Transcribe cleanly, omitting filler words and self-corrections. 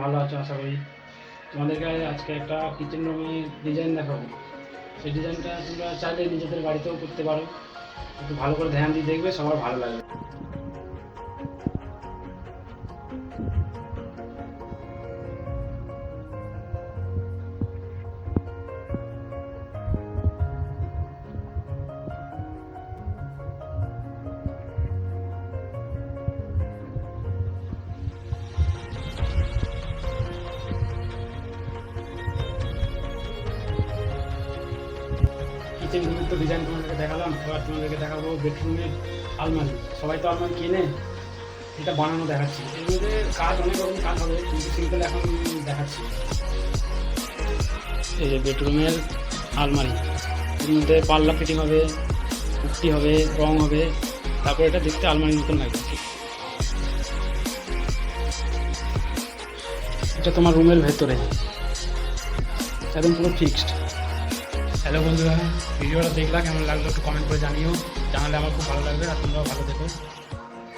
ভালো আছো আশা করি। তোমাদেরকে আজকে একটা কিচেন রুমের ডিজাইন দেখাবো। সেই ডিজাইনটা তোমরা চাইলে নিজেদের বাড়িতেও করতে পারো। একটু ভালো করে ধ্যান দিয়ে দেখবে, সবার ভালো লাগবে। কিচেন রুমের তো ডিজাইন তোমাদেরকে দেখালাম, এবার তোমাদেরকে দেখাবো বেডরুমের আলমারি। সবাই তো আলমারি কিনে, এটা বানানো দেখাচ্ছি। এর মধ্যে কাজ অনেক রকম কাজ হবে, কিন্তু সিম্পল এখন দেখাচ্ছি। এই যে বেডরুমের আলমারি, এর মধ্যে পাল্লা ফিটিং হবে, পুট্টি হবে, রং হবে, তারপর এটা দেখতে আলমারির মতন লাগবে। এটা তোমার রুমের ভেতরে একদম পুরো ফিক্সড। হ্যালো বন্ধুরা, ভিডিওটা দেখলা কেমন লাগলো একটু কমেন্ট করে জানিও। জানালে আমার খুব ভালো লাগবে, আর তোমরাও ভালো দেখো।